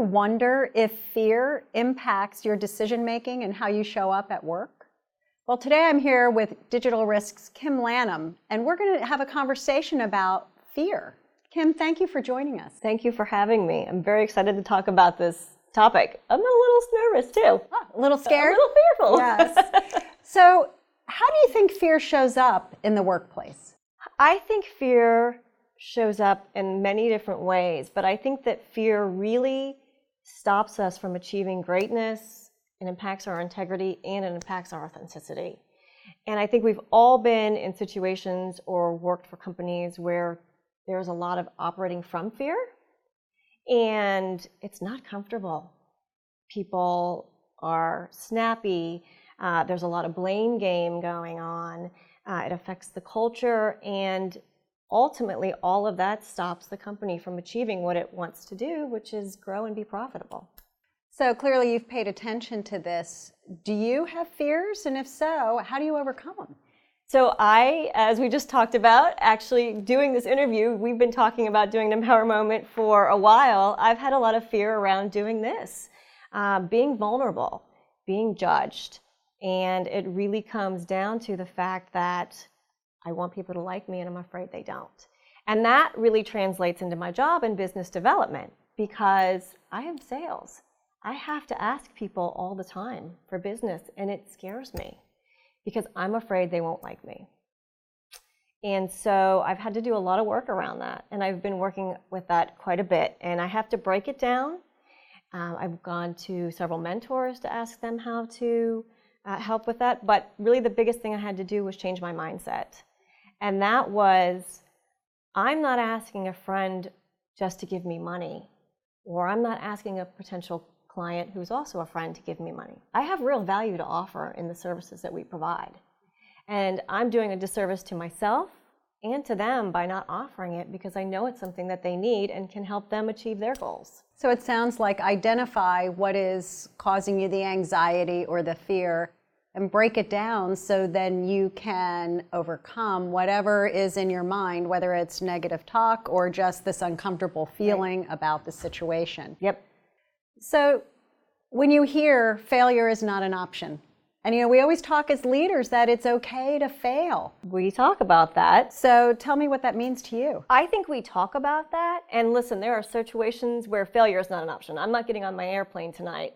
wonder if fear impacts your decision-making and how you show up at work? Well, today I'm here with Digital Risk's Kim Lanham, and we're going to have a conversation about fear. Kim, thank you for joining us. Thank you for having me. I'm very excited to talk about this topic. I'm a little nervous too. Oh, a little scared? A little fearful. Yes. So, how do you think fear shows up in the workplace? I think fear shows up in many different ways, but I think that fear really stops us from achieving greatness. It impacts our integrity and it impacts our authenticity. And I think we've all been in situations or worked for companies where there's a lot of operating from fear, and it's not comfortable. People are snappy. There's a lot of blame game going on. It affects the culture, and ultimately all of that stops the company from achieving what it wants to do, which is grow and be profitable. So clearly you've paid attention to this. Do you have fears? And if so, how do you overcome them? So as we just talked about, actually doing this interview, we've been talking about doing the mPower moment for a while. I've had a lot of fear around doing this, being vulnerable, being judged. And it really comes down to the fact that I want people to like me and I'm afraid they don't. And that really translates into my job in business development because I am sales. I have to ask people all the time for business, and it scares me because I'm afraid they won't like me. And so I've had to do a lot of work around that, and I've been working with that quite a bit. And I have to break it down. I've gone to several mentors to ask them how to help with that. But really the biggest thing I had to do was change my mindset. And that was, I'm not asking a friend just to give me money, or I'm not asking a potential client who's also a friend to give me money. I have real value to offer in the services that we provide. And I'm doing a disservice to myself and to them by not offering it because I know it's something that they need and can help them achieve their goals. So it sounds like identify what is causing you the anxiety or the fear and break it down so then you can overcome whatever is in your mind, whether it's negative talk or just this uncomfortable feeling about the situation. Yep. So when you hear failure is not an option, and we always talk as leaders that it's okay to fail. We talk about that. So tell me what that means to you. I think we talk about that, and listen, there are situations where failure is not an option. I'm not getting on my airplane tonight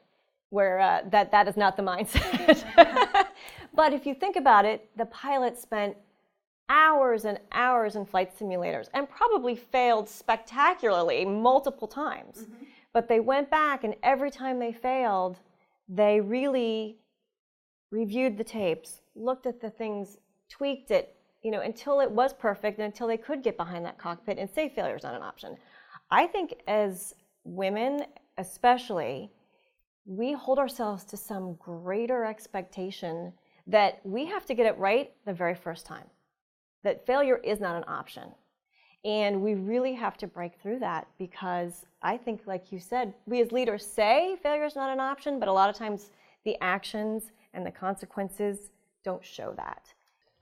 where that is not the mindset. But if you think about it, the pilot spent hours and hours in flight simulators and probably failed spectacularly multiple times. Mm-hmm. But they went back, and every time they failed, they really reviewed the tapes, looked at the things, tweaked it, until it was perfect and until they could get behind that cockpit and say failure is not an option. I think as women, especially, we hold ourselves to some greater expectation that we have to get it right the very first time, that failure is not an option. And we really have to break through that because I think, like you said, we as leaders say failure is not an option, but a lot of times the actions and the consequences don't show that.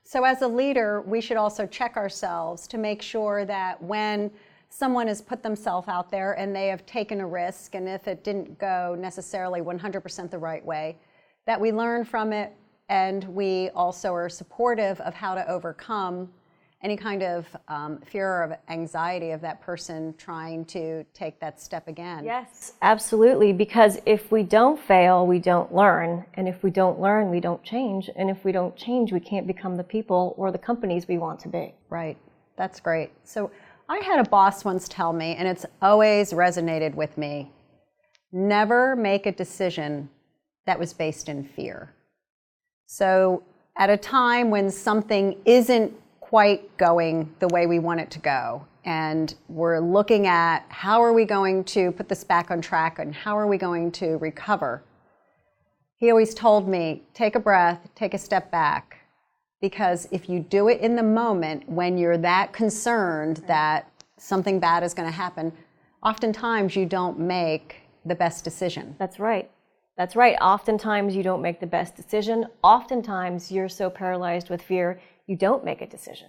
So as a leader, we should also check ourselves to make sure that when someone has put themselves out there and they have taken a risk, and if it didn't go necessarily 100% the right way, that we learn from it and we also are supportive of how to overcome any kind of fear or anxiety of that person trying to take that step again. Yes, absolutely, because if we don't fail, we don't learn, and if we don't learn, we don't change, and if we don't change, we can't become the people or the companies we want to be. Right, that's great. So I had a boss once tell me, and it's always resonated with me, never make a decision that was based in fear. So at a time when something isn't quite going the way we want it to go, and we're looking at how are we going to put this back on track and how are we going to recover, he always told me, take a breath, take a step back, because if you do it in the moment when you're that concerned that something bad is going to happen, oftentimes you don't make the best decision. That's right. That's right. Oftentimes you don't make the best decision. Oftentimes you're so paralyzed with fear, you don't make a decision.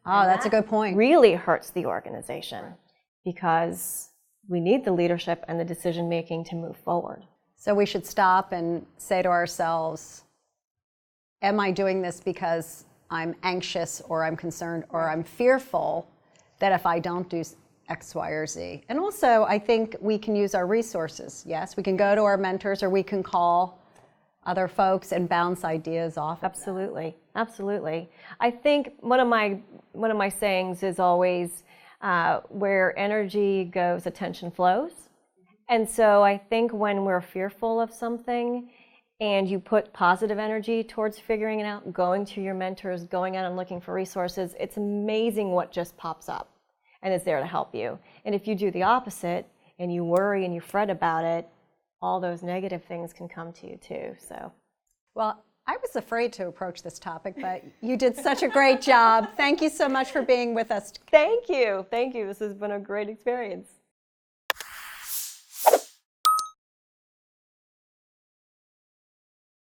Oh, that's a good point. Really hurts the organization because we need the leadership and the decision making to move forward. So we should stop and say to ourselves, am I doing this because I'm anxious or I'm concerned or I'm fearful that if I don't do X, Y, or Z? And also, I think we can use our resources. Yes, we can go to our mentors or we can call other folks and bounce ideas off. Absolutely, absolutely. I think one of my sayings is always, where energy goes, attention flows. And so I think when we're fearful of something and you put positive energy towards figuring it out, going to your mentors, going out and looking for resources, it's amazing what just pops up and is there to help you. And if you do the opposite and you worry and you fret about it, all those negative things can come to you too. So, well, I was afraid to approach this topic, but you did such a great job. Thank you so much for being with us. Thank you. Thank you. This has been a great experience.